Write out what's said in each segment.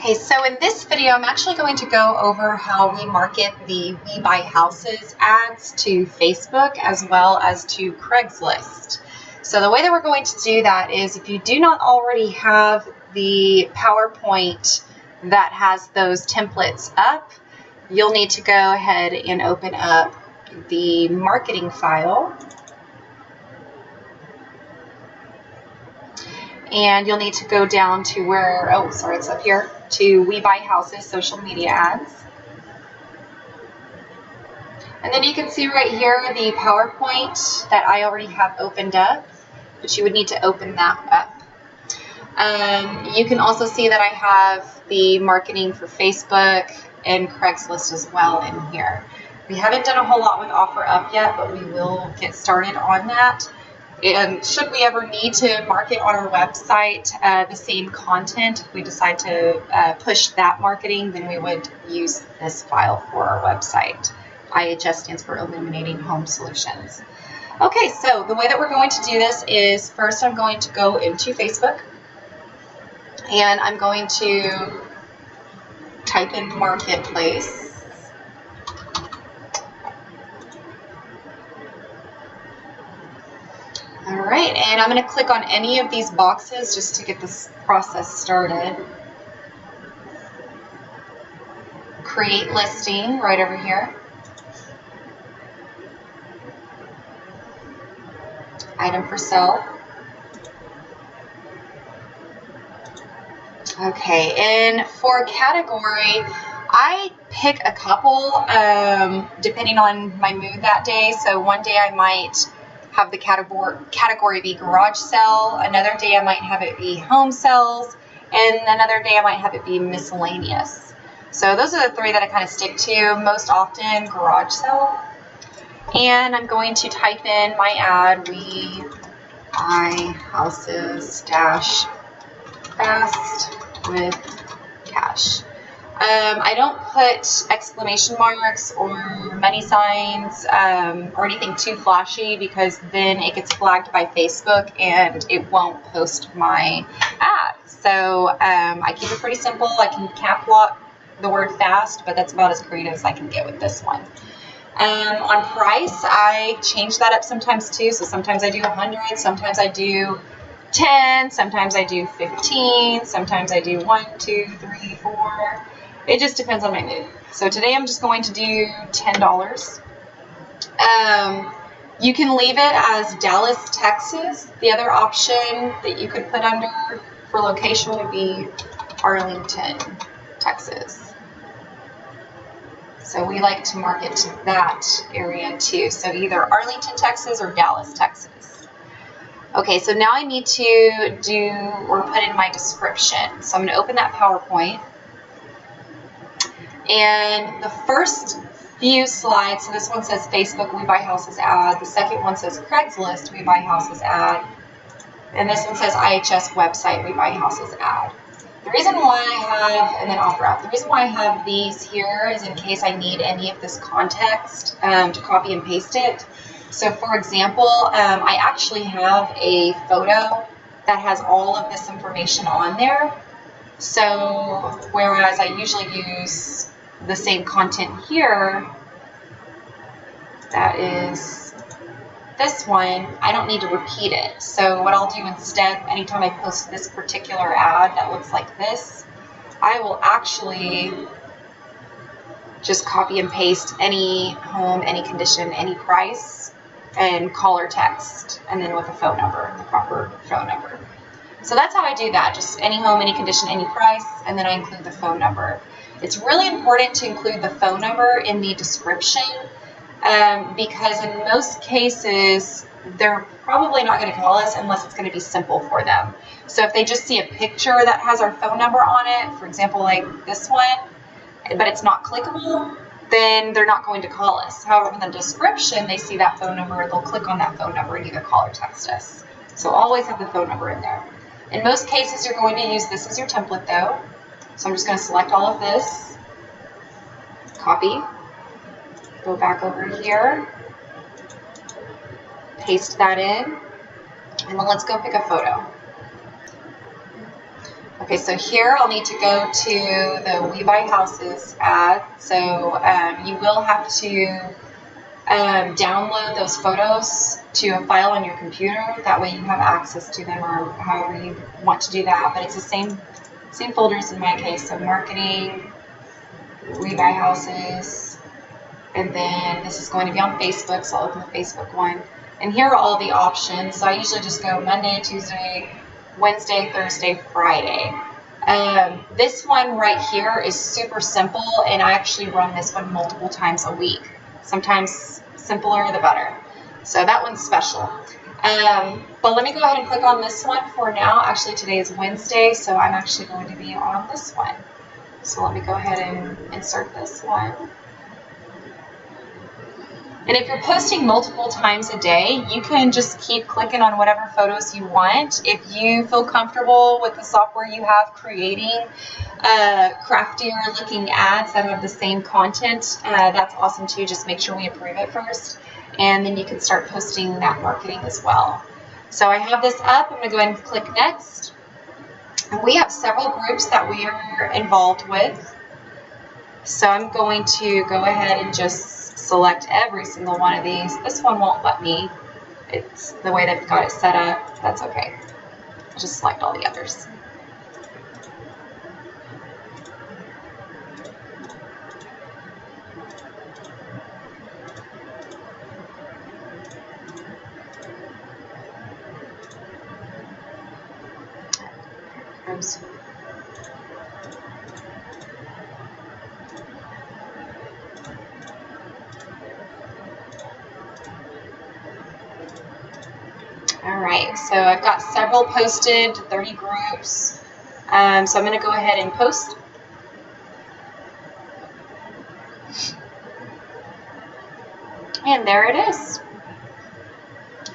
Okay, so in this video, I'm actually going to go over how we market the We Buy Houses ads to Facebook as well as to Craigslist. So the way that we're going to do that is if you do not already have the PowerPoint that has those templates up, you'll need to go ahead and open up the marketing file. And you'll need to go down to where, oh, sorry, it's up here, to We Buy Houses social media ads. And then you can see right here the PowerPoint that I already have opened up, but you would need to open that up. You can also see that I have the marketing for Facebook and Craigslist as well in here. We haven't done a whole lot with OfferUp yet, but we will get started on that. And should we ever need to market on our website the same content, if we decide to push that marketing, then we would use this file for our website. IHS stands for Illuminating Home Solutions. Okay, so the way that we're going to do this is first I'm going to go into Facebook and I'm going to type in Marketplace. All right, and I'm going to click on any of these boxes just to get this process started. Create listing right over here. Item for sale. Okay, and for category, I pick a couple depending on my mood that day. So one day I might have the category be garage sale, another day I might have it be home sales, and another day I might have it be miscellaneous. So those are the three that I kind of stick to most often, garage sale. And I'm going to type in my ad, We Buy Houses -fast with cash. I don't put exclamation marks or money signs or anything too flashy because then it gets flagged by Facebook and it won't post my ad. So I keep it pretty simple. I can cap lock the word fast, but that's about as creative as I can get with this one. On price, I change that up sometimes too. So sometimes I do 100, sometimes I do 10, sometimes I do 15, sometimes I do 1, 2, 3, 4. It just depends on my mood. So today I'm just going to do $10. You can leave it as Dallas, Texas. The other option that you could put under for location would be Arlington, Texas. So we like to market to that area too. So either Arlington, Texas or Dallas, Texas. Okay, so now I need to do or put in my description. So I'm going to open that PowerPoint. And the first few slides, so this one says Facebook We Buy Houses ad, the second one says Craigslist We Buy Houses ad, and this one says IHS website We Buy Houses ad. The reason why I have, and then OfferUp, the reason why I have these here is in case I need any of this context to copy and paste it. So for example, I actually have a photo that has all of this information on there. So whereas I usually use the same content here, that is this one, I don't need to repeat it. So what I'll do instead, anytime I post this particular ad that looks like this, I will actually just copy and paste any home, any condition, any price, and call or text, and then with a phone number, the proper phone number. So that's how I do that, just any home, any condition, any price, and then I include the phone number. It's really important to include the phone number in the description because in most cases, they're probably not going to call us unless it's going to be simple for them. So if they just see a picture that has our phone number on it, for example, like this one, but it's not clickable, then they're not going to call us. However, in the description, they see that phone number, they'll click on that phone number and either call or text us. So always have the phone number in there. In most cases, you're going to use this as your template though. So I'm just going to select all of this, copy, go back over here, paste that in, and then let's go pick a photo. Okay, so here I'll need to go to the We Buy Houses ad. So you will have to download those photos to a file on your computer. That way you have access to them, or however you want to do that. But it's the same folders in my case. So marketing, We Buy Houses, and then this is going to be on Facebook. So I'll open the Facebook one. And here are all the options. So I usually just go Monday, Tuesday, Wednesday, Thursday, Friday. This one right here is super simple, and I actually run this one multiple times a week. Sometimes simpler the better. So that one's special. But let me go ahead and click on this one for now. Actually, today is Wednesday, so I'm actually going to be on this one. So let me go ahead and insert this one. And if you're posting multiple times a day, you can just keep clicking on whatever photos you want. If you feel comfortable with the software you have creating craftier looking ads that have the same content, that's awesome too. Just make sure we approve it first, and then you can start posting that marketing as well. So I have this up. I'm going to go ahead and click next. And we have several groups that we are involved with. So I'm going to go ahead and just select every single one of these. This one won't let me. It's the way they've got it set up. That's okay. I'll just select all the others. Oops. All right, so I've got several posted, 30 groups. So I'm going to go ahead and post. And there it is.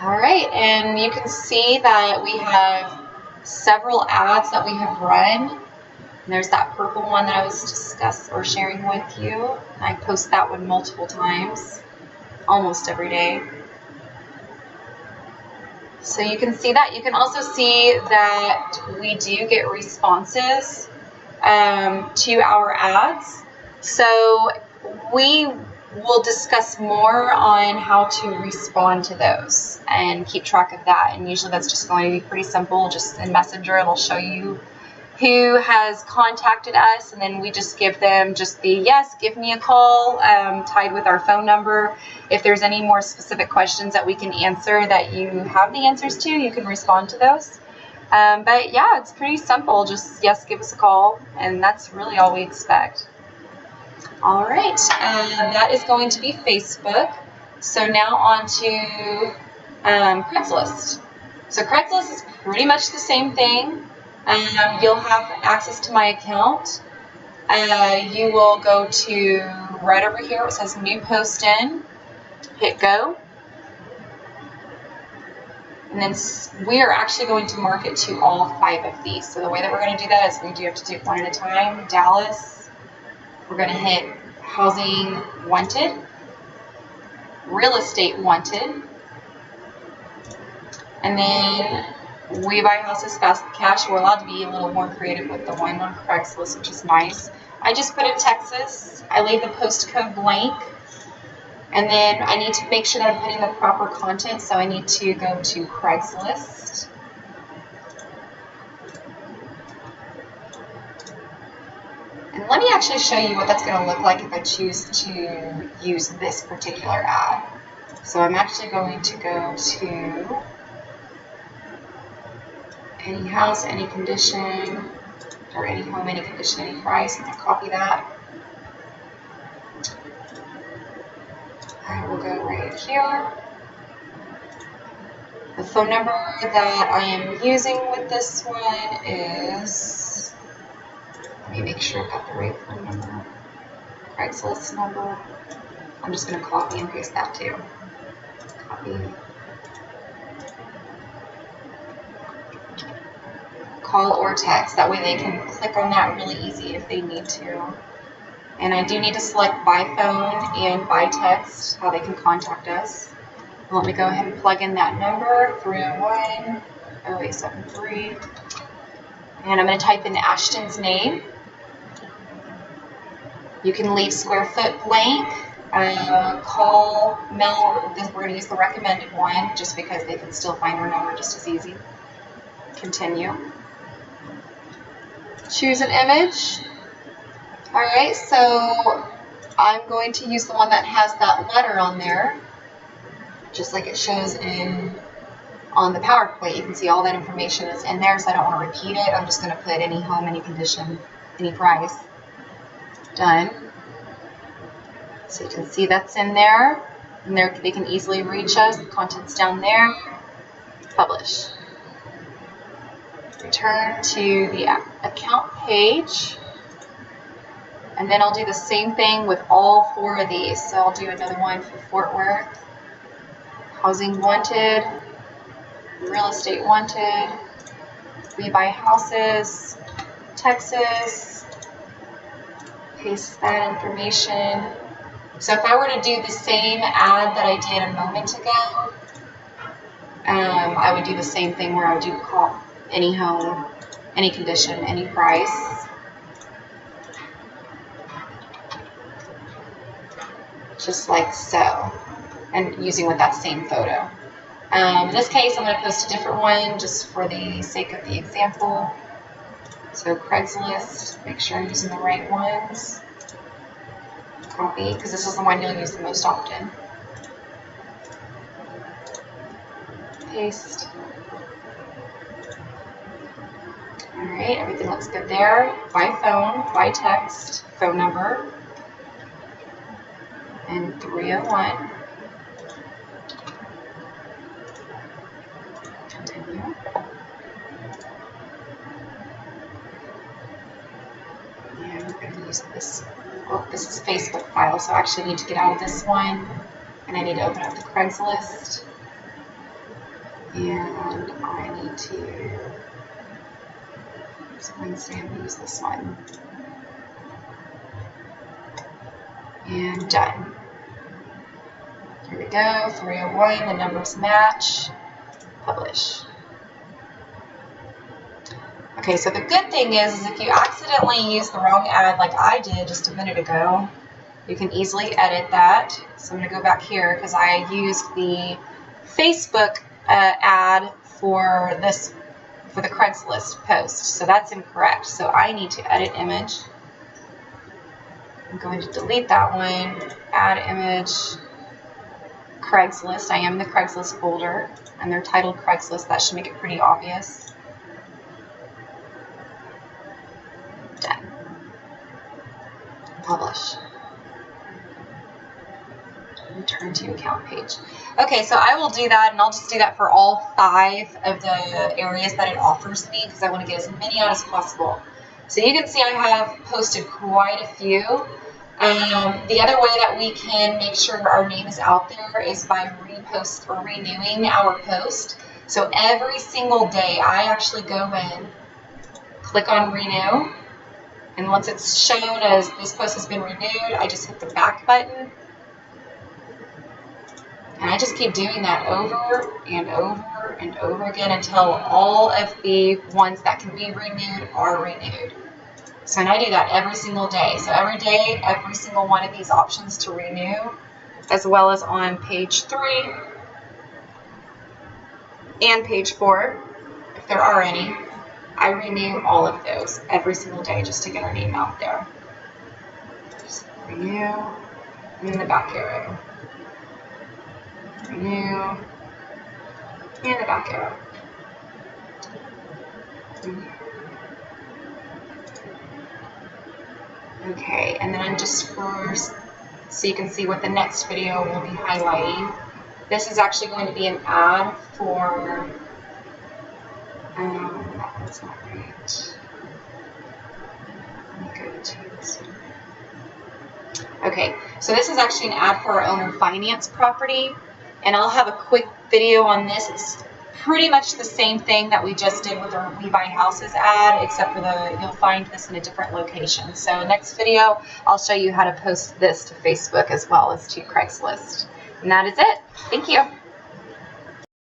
All right, and you can see that we have several ads that we have run. And there's that purple one that I was sharing with you. I post that one multiple times, almost every day. So you can see that. You can also see that we do get responses to our ads. So we will discuss more on how to respond to those and keep track of that. And usually that's just going to be pretty simple. Just in Messenger, it'll show you who has contacted us, and then we just give them just the yes, give me a call, tied with our phone number. If there's any more specific questions that we can answer that you have the answers to, you can respond to those. But yeah, it's pretty simple. Just yes, give us a call, and that's really all we expect. All right, that is going to be Facebook. So now on to Craigslist. So Craigslist is pretty much the same thing. You'll have access to my account. You will go to right over here. It says new post in. Hit go. And then we are actually going to market to all 5 of these. So the way that we're going to do that is we do have to do one at a time. Dallas. We're going to hit housing wanted. Real estate wanted. And then We Buy Houses Fast Cash. We're allowed to be a little more creative with the one on Craigslist, which is nice. I just put in Texas. I leave the post code blank. And then I need to make sure that I'm putting the proper content, so I need to go to Craigslist. And let me actually show you what that's going to look like if I choose to use this particular ad. So I'm actually going to go to any house, any condition, or any home, any condition, any price. I'm going to copy that. I will go right here. The phone number that I am using with this one is, let me make sure I've got the right phone number, Craigslist number. I'm just going to copy and paste that too. Copy. Call or text. That way they can click on that really easy if they need to. And I do need to select by phone and by text, how they can contact us. Let me go ahead and plug in that number, 301-0873. And I'm going to type in Ashton's name. You can leave square foot blank. Call Mel. We're going to use the recommended one just because they can still find our number just as easy. Continue. Choose an image. All right, so I'm going to use the one that has that letter on there, just like it shows on the PowerPoint. You can see all that information is in there, so I don't want to repeat it. I'm just going to put any home, any condition, any price. Done. So you can see that's in there, and they can easily reach us. The content's down there. Publish. Return to the account page, and then I'll do the same thing with all 4 of these. So I'll do another one for Fort Worth. Housing wanted, real estate wanted, we buy houses, Texas, paste that information. So if I were to do the same ad that I did a moment ago, I would do the same thing where I would do call any home, any condition, any price. Just like so, and using with that same photo. In this case, I'm going to post a different one just for the sake of the example. So Craigslist, make sure I'm using the right ones. Copy, because this is the one you'll use the most often. Paste. Alright, everything looks good there. By phone, by text, phone number, and 301. Continue. And we're going to use this. Oh, this is a Facebook file, so I actually need to get out of this one. And I need to open up the Craigslist. And I need to, so Wednesday, I'm going to use this one. And done. Here we go, 301, the numbers match. Publish. Okay, so the good thing is if you accidentally use the wrong ad like I did just a minute ago, you can easily edit that. So I'm going to go back here because I used the Facebook ad for the Craigslist post. So that's incorrect. So I need to edit image. I'm going to delete that one, add image, Craigslist. I am the Craigslist folder, and they're titled Craigslist. That should make it pretty obvious. Done. Publish. Return to account page. Okay, so I will do that, and I'll just do that for all 5 of the areas that it offers me because I want to get as many out as possible. So you can see I have posted quite a few. The other way that we can make sure our name is out there is by repost or renewing our post. So every single day I actually go in, click on renew, and once it's shown as this post has been renewed, I just hit the back button. And I just keep doing that over and over and over again until all of the ones that can be renewed are renewed. So and I do that every single day. So every day, every single one of these options to renew, as well as on page 3 and page 4, if there are any, I renew all of those every single day just to get our name out there. Just renew, and then the back arrow. Renew, and the back arrow. Okay, and then just so you can see what the next video will be highlighting. This is actually going to be an ad for, that one's not right. Let me go to this one. Okay, so this is actually an ad for our owner finance property, and I'll have a quick video on this. It's pretty much the same thing that we just did with our We Buy Houses ad, except for you'll find this in a different location. So next video, I'll show you how to post this to Facebook as well as to Craigslist. And that is it. Thank you.